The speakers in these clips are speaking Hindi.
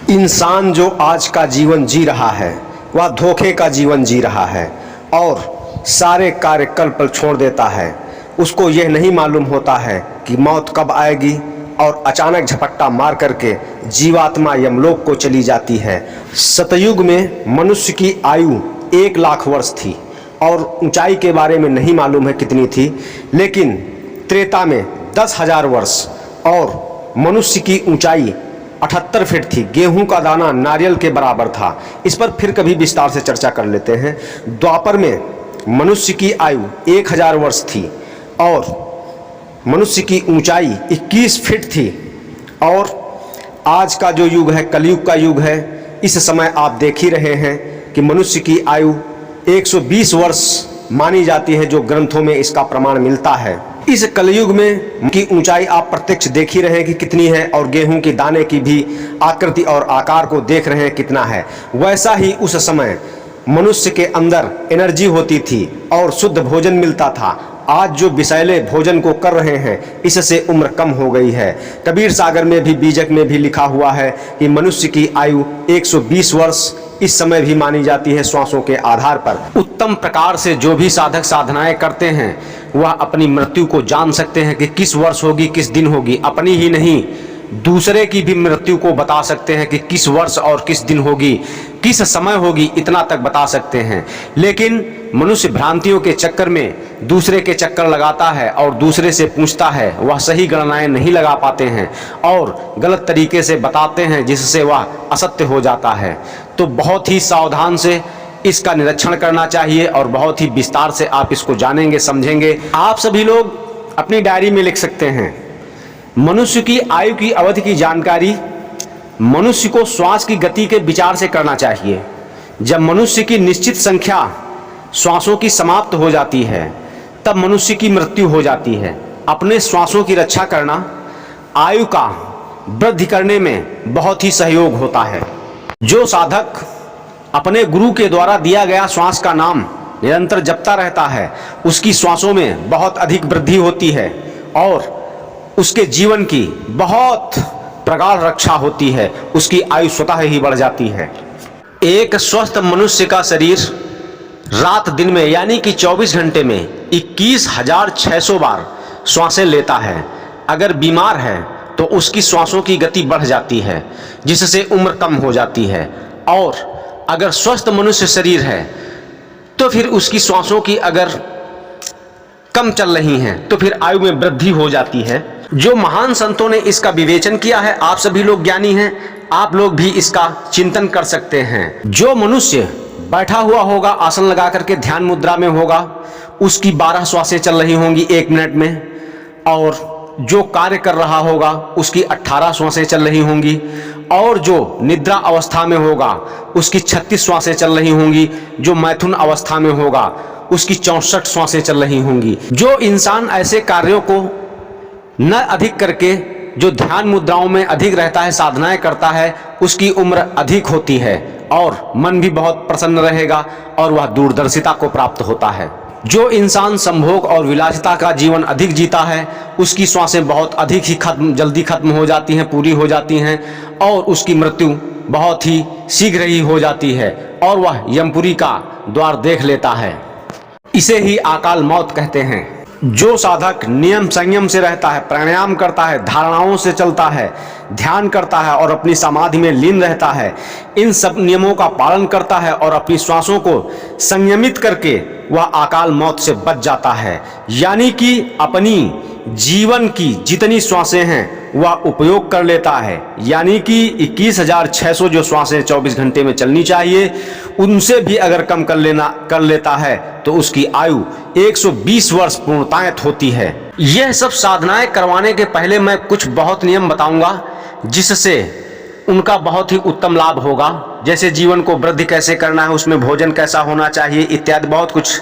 इंसान जो आज का जीवन जी रहा है वह धोखे का जीवन जी रहा है और सारे कार्य कल पल छोड़ देता है। उसको यह नहीं मालूम होता है कि मौत कब आएगी और अचानक झपट्टा मार करके जीवात्मा यमलोक को चली जाती है। सतयुग में मनुष्य की आयु 1,00,000 वर्ष थी और ऊंचाई के बारे में नहीं मालूम है कितनी थी, लेकिन त्रेता में 10,000 वर्ष और मनुष्य की ऊंचाई 78 फीट थी। गेहूं का दाना नारियल के बराबर था। इस पर फिर कभी विस्तार से चर्चा कर लेते हैं। द्वापर में मनुष्य की आयु 1,000 वर्ष थी और मनुष्य की ऊंचाई 21 फीट थी। और आज का जो युग है कलयुग का युग है। इस समय आप देख ही रहे हैं कि मनुष्य की आयु 120 वर्ष मानी जाती है, जो ग्रंथों में इसका प्रमाण मिलता है। इस कलयुग में की ऊंचाई आप प्रत्यक्ष देख ही रहे हैं कि कितनी है और गेहूं के दाने की भी आकृति और आकार को देख रहे हैं कितना है। वैसा ही उस समय मनुष्य के अंदर एनर्जी होती थी और शुद्ध भोजन मिलता था। आज जो विषैले भोजन को कर रहे हैं इससे उम्र कम हो गई है। कबीर सागर में भी बीजक में भी लिखा हुआ है कि मनुष्य की आयु 120 वर्ष इस समय भी मानी जाती है श्वासों के आधार पर। उत्तम प्रकार से जो भी साधक साधनाएं करते हैं वह अपनी मृत्यु को जान सकते हैं कि किस वर्ष होगी, किस दिन होगी। अपनी ही नहीं दूसरे की भी मृत्यु को बता सकते हैं कि किस वर्ष और किस दिन होगी, किस समय होगी, इतना तक बता सकते हैं। लेकिन मनुष्य भ्रांतियों के चक्कर में दूसरे के चक्कर लगाता है और दूसरे से पूछता है। वह सही गणनाएं नहीं लगा पाते हैं और गलत तरीके से बताते हैं, जिससे वह असत्य हो जाता है। तो बहुत ही सावधान से इसका निरीक्षण करना चाहिए और बहुत ही विस्तार से आप इसको जानेंगे, समझेंगे। आप सभी लोग अपनी डायरी में लिख सकते हैं। मनुष्य की आयु की अवधि की जानकारी मनुष्य को श्वास की गति के विचार से करना चाहिए। जब मनुष्य की निश्चित संख्या श्वासों की समाप्त हो जाती है तब मनुष्य की मृत्यु हो जाती है। अपने श्वासों की रक्षा करना आयु का वृद्धि करने में बहुत ही सहयोग होता है। जो साधक अपने गुरु के द्वारा दिया गया श्वास का नाम निरंतर जपता रहता है उसकी श्वासों में बहुत अधिक वृद्धि होती है और उसके जीवन की बहुत प्रगाढ़ रक्षा होती है। उसकी आयु स्वतः ही बढ़ जाती है। एक स्वस्थ मनुष्य का शरीर रात दिन में यानी कि 24 घंटे में 21,600 बार श्वासें लेता है। अगर बीमार है तो उसकी श्वासों की गति बढ़ जाती है, जिससे उम्र कम हो जाती है। और अगर स्वस्थ मनुष्य शरीर है तो फिर उसकी श्वासों की अगर कम चल रही हैं तो फिर आयु में वृद्धि हो जाती है। जो महान संतों ने इसका विवेचन किया है, आप सभी लोग ज्ञानी हैं, आप लोग भी इसका चिंतन कर सकते हैं। जो मनुष्य बैठा हुआ होगा, आसन लगा करके ध्यान मुद्रा में होगा, उसकी 12 श्वासें चल रही होंगी 1 मिनट में, और जो कार्य कर रहा होगा उसकी 18 श्वासें चल रही होंगी, और जो निद्रा अवस्था में होगा उसकी 36 श्वासें चल रही होंगी, जो मैथुन अवस्था में होगा उसकी 64 श्वासें चल रही होंगी। जो इंसान ऐसे कार्यों को न अधिक करके जो ध्यान मुद्राओं में अधिक रहता है, साधनाएं करता है, उसकी उम्र अधिक होती है और मन भी बहुत प्रसन्न रहेगा और वह दूरदर्शिता को प्राप्त होता है। जो इंसान संभोग और विलासिता का जीवन अधिक जीता है उसकी श्वासें बहुत अधिक ही जल्दी खत्म हो जाती हैं, पूरी हो जाती हैं, और उसकी मृत्यु बहुत ही शीघ्र ही हो जाती है और वह यमपुरी का द्वार देख लेता है। इसे ही अकाल मौत कहते हैं। जो साधक नियम संयम से रहता है, प्राणायाम करता है, धारणाओं से चलता है, ध्यान करता है और अपनी समाधि में लीन रहता है, इन सब नियमों का पालन करता है और अपनी श्वासों को संयमित करके वह अकाल मौत से बच जाता है। यानी कि अपनी जीवन की जितनी श्वासें हैं वह उपयोग कर लेता है। यानी कि 21,600 जो श्वासें 24 घंटे में चलनी चाहिए उनसे भी अगर कम कर लेता है तो उसकी आयु 120 वर्ष पूर्णतायत होती है। यह सब साधनाएं करवाने के पहले मैं कुछ बहुत नियम बताऊंगा जिससे उनका बहुत ही उत्तम लाभ होगा। जैसे जीवन को वृद्धि कैसे करना है, उसमें भोजन कैसा होना चाहिए इत्यादि बहुत कुछ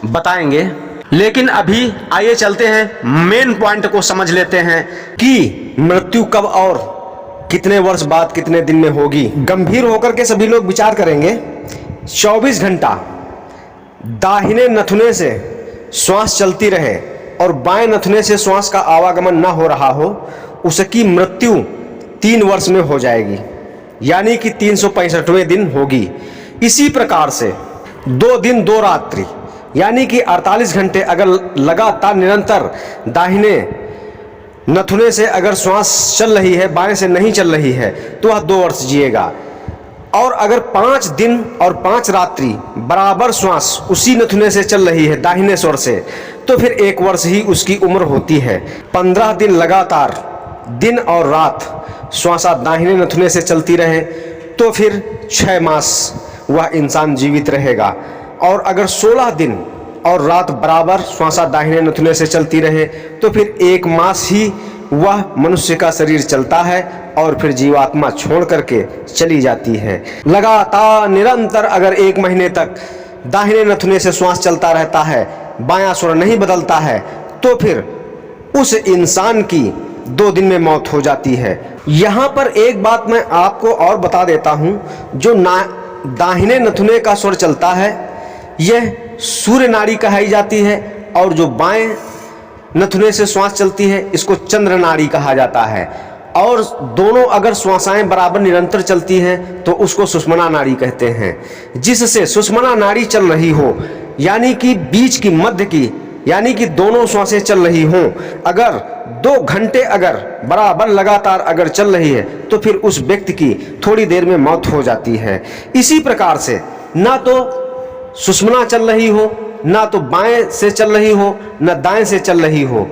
बताएंगे। लेकिन अभी आइए चलते हैं, मेन पॉइंट को समझ लेते हैं कि मृत्यु कब और कितने वर्ष बाद कितने दिन में होगी। गंभीर होकर के सभी लोग विचार करेंगे। 24 घंटा दाहिने नथुने से श्वास चलती रहे और बाएं नथुने से श्वास का आवागमन न हो रहा हो, उसकी मृत्यु 3 वर्ष में हो जाएगी। यानी कि 365वें दिन होगी। इसी प्रकार से 2 दिन 2 रात्रि यानी कि 48 घंटे अगर लगातार निरंतर दाहिने नथुने से अगर श्वास चल रही है, बाएं से नहीं चल रही है, तो वह 2 वर्ष जिएगा। और अगर 5 दिन और 5 रात्रि बराबर श्वास उसी नथुने से चल रही है दाहिने स्वर से, तो फिर 1 वर्ष ही उसकी उम्र होती है। 15 दिन लगातार दिन और रात श्वासा दाहिने नथुने से चलती रहे तो फिर 6 मास वह इंसान जीवित रहेगा। और अगर 16 दिन और रात बराबर श्वासा दाहिने नथुने से चलती रहे तो फिर 1 मास ही वह मनुष्य का शरीर चलता है और फिर जीवात्मा छोड़ करके चली जाती है। लगातार निरंतर अगर 1 महीने तक दाहिने नथुने से श्वास चलता रहता है, बायां स्वर नहीं बदलता है, तो फिर उस इंसान की 2 दिन में मौत हो जाती है। यहाँ पर एक बात मैं आपको और बता देता हूँ, जो दाहिने नथुने का स्वर चलता है यह सूर्य नाड़ी कहाई जाती है, और जो बाएं नथुने से श्वास चलती है इसको चंद्र नाड़ी कहा जाता है। और दोनों अगर श्वासाएं बराबर निरंतर चलती हैं तो उसको सुषुम्ना नाड़ी कहते हैं। जिससे सुषुम्ना नाड़ी चल रही हो, यानी कि बीच की मध्य की, यानी कि दोनों श्वासें चल रही हों, अगर 2 घंटे अगर बराबर लगातार अगर चल रही है तो फिर उस व्यक्ति की थोड़ी देर में मौत हो जाती है। इसी प्रकार से ना तो सुषुम्ना चल रही हो, ना तो बाएं से चल रही हो, ना दाएं से चल रही हो,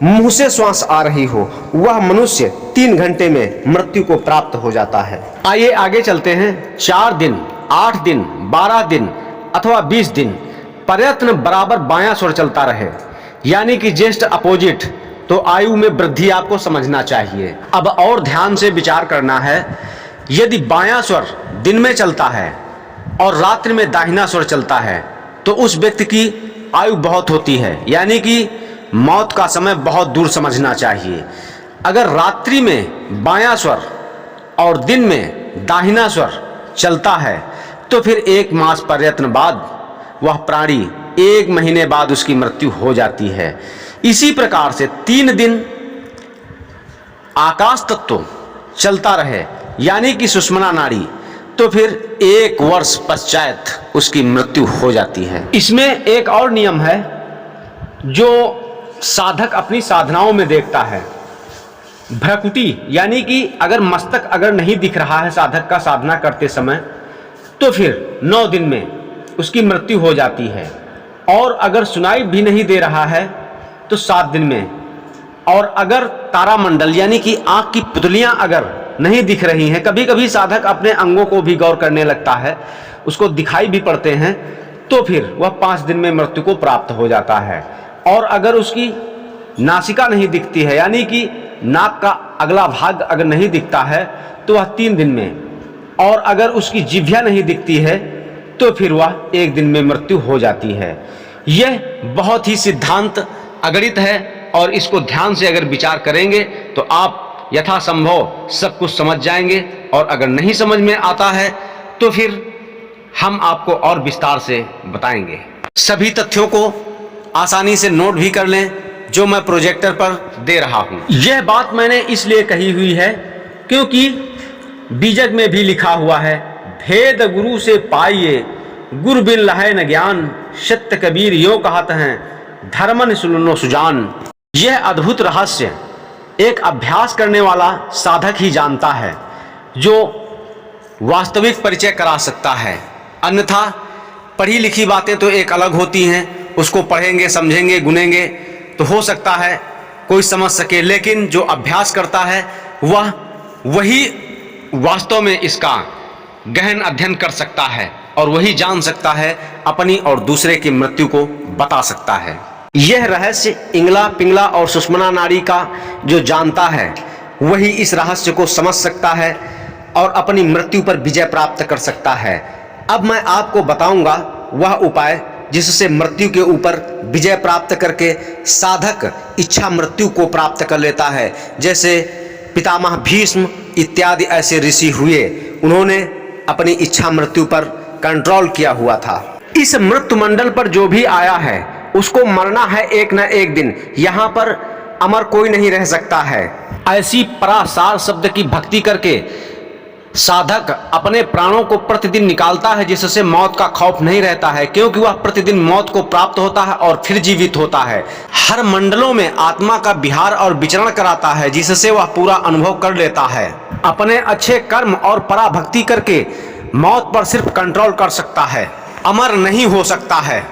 मुंह से श्वास आ रही हो, वह मनुष्य 3 घंटे में मृत्यु को प्राप्त हो जाता है। आइए आगे चलते हैं। 4 दिन, 8 दिन, 12 दिन अथवा 20 दिन प्रयत्न बराबर बायां स्वर चलता रहे, यानी कि जस्ट अपोजिट, तो आयु में वृद्धि आपको समझना चाहिए। अब और ध्यान से विचार करना है, यदि बायां स्वर दिन में चलता है और रात्रि में दाहिना स्वर चलता है तो उस व्यक्ति की आयु बहुत होती है, यानी कि मौत का समय बहुत दूर समझना चाहिए। अगर रात्रि में बायां स्वर और दिन में दाहिना स्वर चलता है तो फिर 1 मास प्रयत्न बाद वह प्राणी 1 महीने बाद उसकी मृत्यु हो जाती है। इसी प्रकार से 3 दिन आकाश तत्व चलता रहे, यानी कि सुषुम्ना नाड़ी, तो फिर 1 वर्ष पश्चात उसकी मृत्यु हो जाती है। इसमें एक और नियम है जो साधक अपनी साधनाओं में देखता है। भ्रकुटी, यानी कि अगर मस्तक अगर नहीं दिख रहा है साधक का साधना करते समय, तो फिर 9 दिन में उसकी मृत्यु हो जाती है। और अगर सुनाई भी नहीं दे रहा है तो 7 दिन में। और अगर तारामंडल यानी कि आंख की पुतलियां अगर नहीं दिख रही हैं, कभी कभी साधक अपने अंगों को भी गौर करने लगता है, उसको दिखाई भी पड़ते हैं, तो फिर वह 5 दिन में मृत्यु को प्राप्त हो जाता है। और अगर उसकी नासिका नहीं दिखती है, यानी कि नाक का अगला भाग अगर नहीं दिखता है, तो वह 3 दिन में। और अगर उसकी जिह्वा नहीं दिखती है तो फिर वह 1 दिन में मृत्यु हो जाती है। यह बहुत ही सिद्धांत अगणित है और इसको ध्यान से अगर विचार करेंगे तो आप यथासंभव सब कुछ समझ जाएंगे। और अगर नहीं समझ में आता है तो फिर हम आपको और विस्तार से बताएंगे। सभी तथ्यों को आसानी से नोट भी कर लें जो मैं प्रोजेक्टर पर दे रहा हूं। यह बात मैंने इसलिए कही हुई है क्योंकि बीजक में भी लिखा हुआ है, भेद गुरु से पाइए, गुरु बिन लहै न ज्ञान, सत्य कबीर यो कहत हैं, धर्मन सुनो सुजान। यह अद्भुत रहस्य एक अभ्यास करने वाला साधक ही जानता है, जो वास्तविक परिचय करा सकता है। अन्यथा पढ़ी लिखी बातें तो एक अलग होती हैं, उसको पढ़ेंगे, समझेंगे, गुनेंगे तो हो सकता है कोई समझ सके, लेकिन जो अभ्यास करता है वह वही वास्तव में इसका गहन अध्ययन कर सकता है और वही जान सकता है, अपनी और दूसरे की मृत्यु को बता सकता है। यह रहस्य इंगला, पिंगला और सुषुम्ना नाड़ी का जो जानता है वही इस रहस्य को समझ सकता है और अपनी मृत्यु पर विजय प्राप्त कर सकता है। अब मैं आपको बताऊंगा वह उपाय जिससे मृत्यु के ऊपर विजय प्राप्त करके साधक इच्छा मृत्यु को प्राप्त कर लेता है। जैसे पितामह भीष्म इत्यादि ऐसे ऋषि हुए, उन्होंने अपनी इच्छा मृत्यु पर कंट्रोल किया हुआ था। इस मृत्यु मंडल पर जो भी आया है उसको मरना है एक न एक दिन। यहाँ पर अमर कोई नहीं रह सकता है। ऐसी परासार शब्द की भक्ति करके साधक अपने प्राणों को प्रतिदिन निकालता है जिससे मौत का खौफ नहीं रहता है, क्योंकि वह प्रतिदिन मौत को प्राप्त होता है और फिर जीवित होता है। हर मंडलों में आत्मा का विहार और विचरण कराता है जिससे वह पूरा अनुभव कर लेता है। अपने अच्छे कर्म और पराभक्ति करके मौत पर सिर्फ कंट्रोल कर सकता है, अमर नहीं हो सकता है।